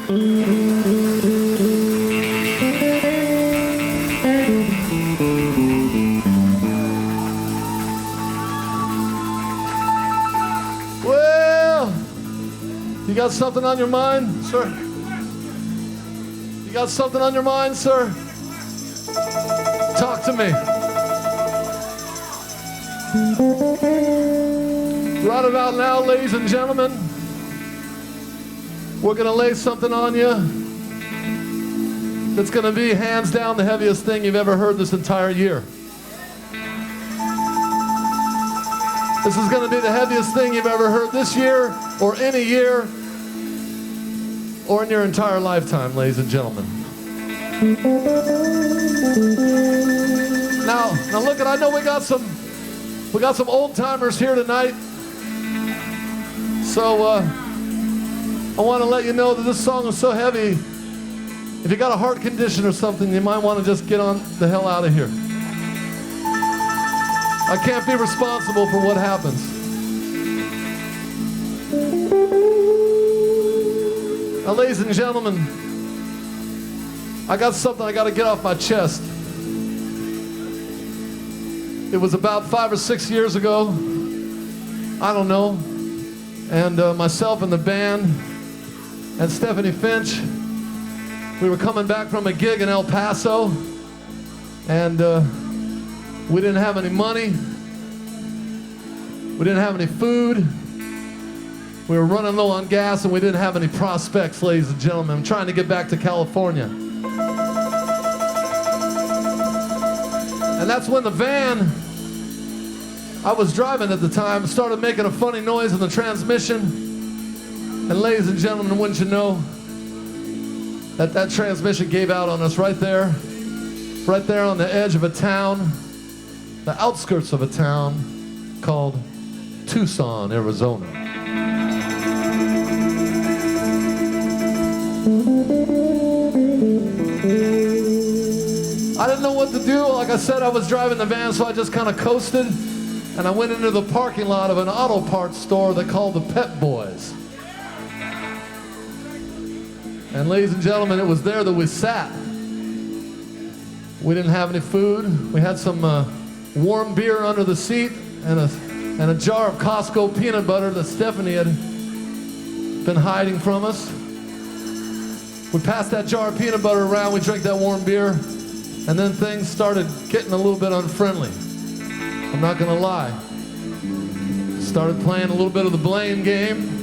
Well, you got something on your mind, sir? You got something on your mind, sir? Talk to me. Right about now, ladies and gentlemen, we're gonna lay something on you that's gonna be hands down the heaviest thing you've ever heard this entire year. This is gonna be the heaviest thing you've ever heard this year, or any year, or in your entire lifetime, ladies and gentlemen. Now look, I know we got some old timers here tonight. So I want to let you know that this song is so heavy. If you got a heart condition or something, you might want to just get on the hell out of here. I can't be responsible for what happens. Now, ladies and gentlemen, I got something I got to get off my chest. It was about 5 or 6 years ago, I don't know, and myself and the band and Stephanie Finch, we were coming back from a gig in El Paso, and we didn't have any money, we didn't have any food, we were running low on gas, and we didn't have any prospects, ladies and gentlemen. I'm trying to get back to California. And that's when the van I was driving at the time started making a funny noise in the transmission. And ladies and gentlemen, wouldn't you know that transmission gave out on us right there on the edge of a town, the outskirts of a town called Tucson, Arizona. I didn't know what to do. Like I said, I was driving the van, so I just kind of coasted, and I went into the parking lot of an auto parts store they called the Pep Boys. And ladies and gentlemen, it was there that we sat. We didn't have any food. We had some warm beer under the seat and a jar of Costco peanut butter that Stephanie had been hiding from us. We passed that jar of peanut butter around, we drank that warm beer, and then things started getting a little bit unfriendly. I'm not gonna lie. Started playing a little bit of the blame game.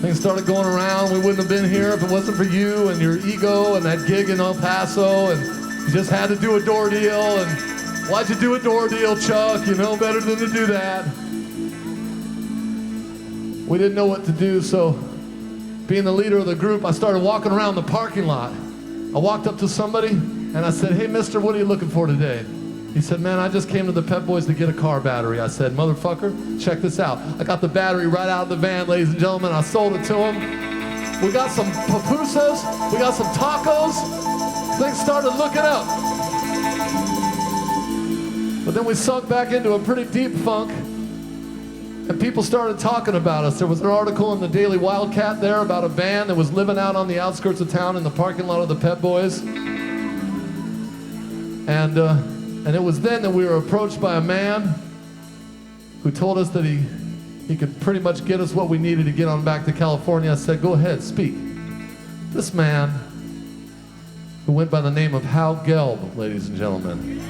Things started going around. We wouldn't have been here if it wasn't for you and your ego and that gig in El Paso, and you just had to do a door deal, and why'd you do a door deal, Chuck? You know better than to do that. We didn't know what to do, so being the leader of the group, I started walking around the parking lot. I walked up to somebody and I said, "Hey, mister, what are you looking for today?" He said, "Man, I just came to the Pep Boys to get a car battery." I said, "Motherfucker, check this out." I got the battery right out of the van, ladies and gentlemen. I sold it to him. We got some pupusas, we got some tacos. Things started looking up. But then we sunk back into a pretty deep funk, and people started talking about us. There was an article in the Daily Wildcat there about a band that was living out on the outskirts of town in the parking lot of the Pep Boys. And it was then that we were approached by a man who told us that he could pretty much get us what we needed to get on back to California. I said, "Go ahead, speak." This man, who went by the name of Hal Gelb, ladies and gentlemen.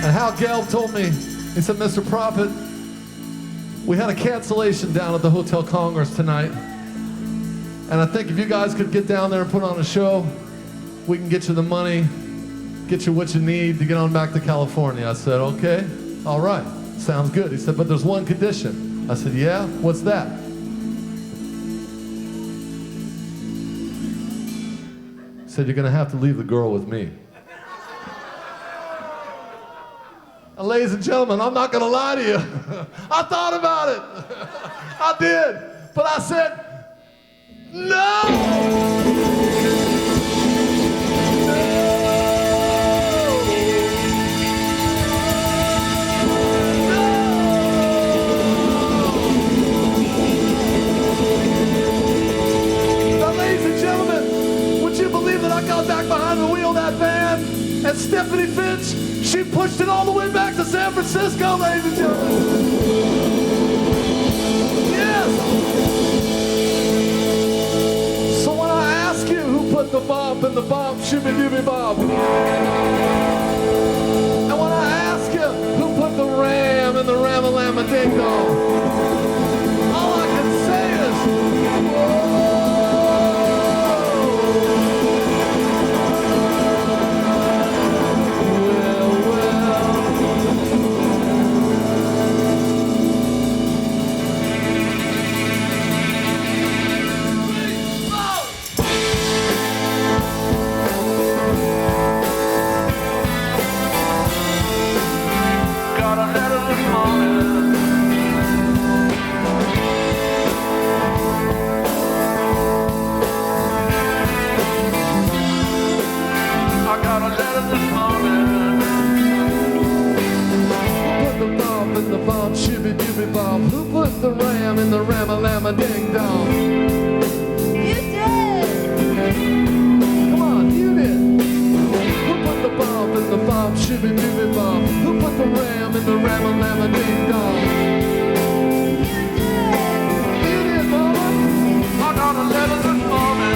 And Hal Gelb told me, he said, "Mr. Prophet, we had a cancellation down at the Hotel Congress tonight, and I think if you guys could get down there and put on a show, we can get you the money, get you what you need to get on back to California." I said, "Okay, all right, sounds good." He said, "But there's one condition." I said, "Yeah, what's that?" He said, "You're gonna have to leave the girl with me." And ladies and gentlemen, I'm not gonna lie to you. I thought about it. I did. But I said, no! went back behind the wheel of that van, and Stephanie Finch, she pushed it all the way back to San Francisco, ladies and gentlemen. Yes. So when I ask you who put the bump in the bump, shimmy dooby bump, and when I ask you who put the ram in the ram-a-lam-a ding dong, all I can say is, whoa. Who put the ram in the ram-a-lam-a ding-dong? You did! Come on, you did. Who put the bump in the bump, shibby-dooby bump? Who put the ram in the ram-a-lam-a ding-dong? You did! You did, mama. I got a letter this morning.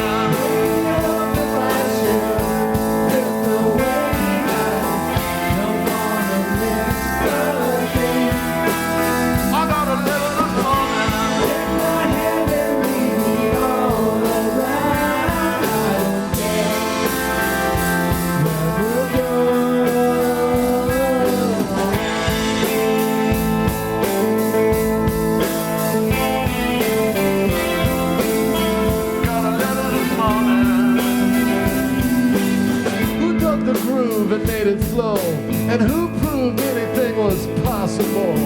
And made it flow, and who proved anything was possible?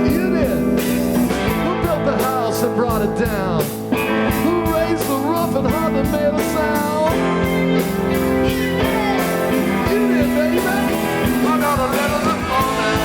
You did. Who built the house and brought it down? Who raised the roof and hardly made a sound? You did, baby. I got a letter this morning.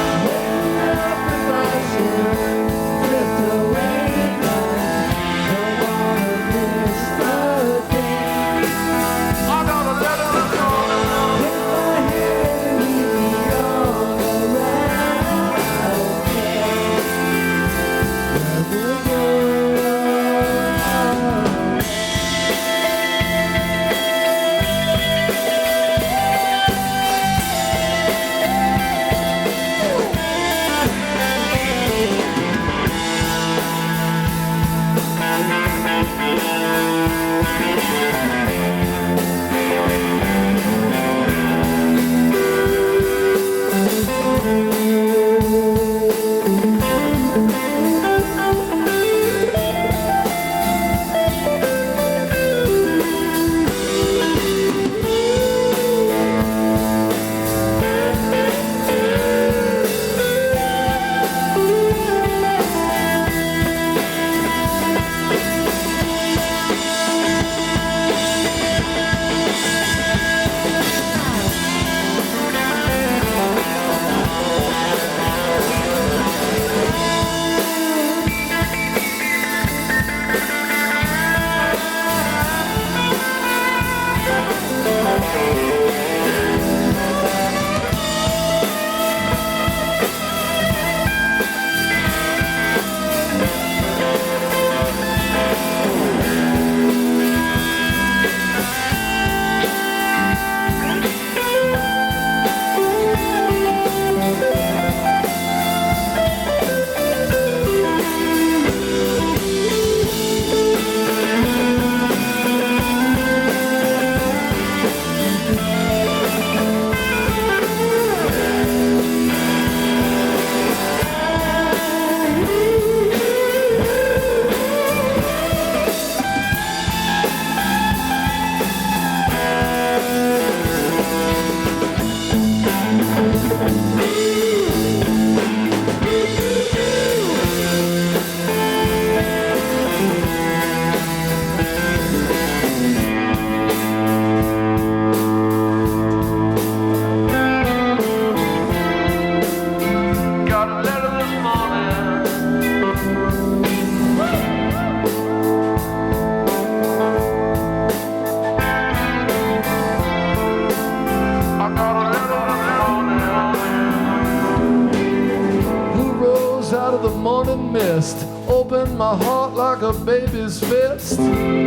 rise out of the morning mist, open my heart like a baby's fist. And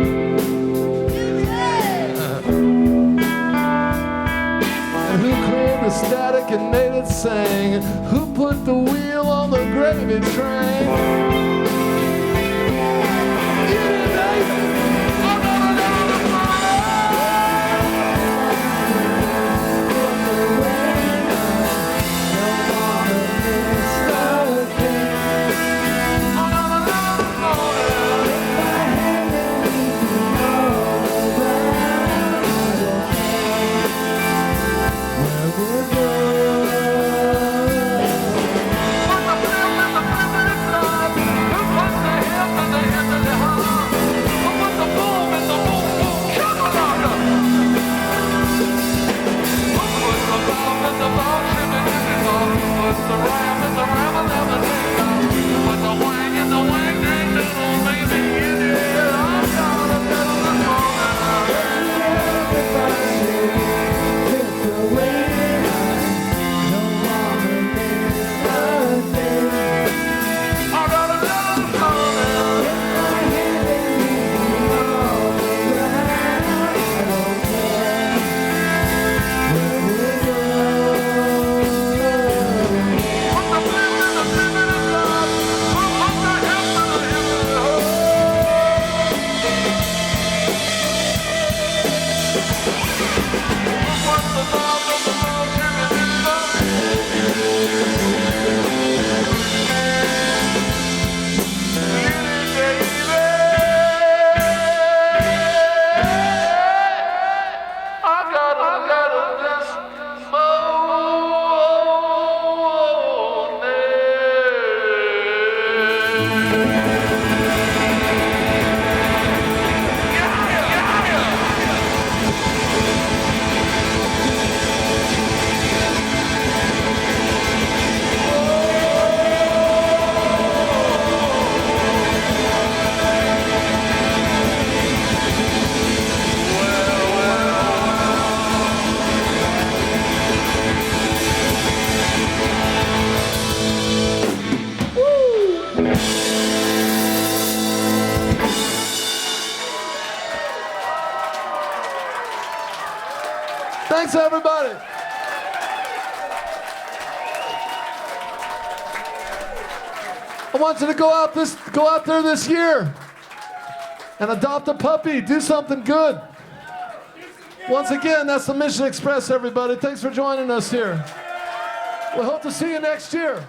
who created the static and made it sing? Who put the wheel on the gravy train? Thanks, everybody. I want you to go out there this year and adopt a puppy. Do something good. Once again, that's the Mission Express, everybody. Thanks for joining us here. We hope to see you next year.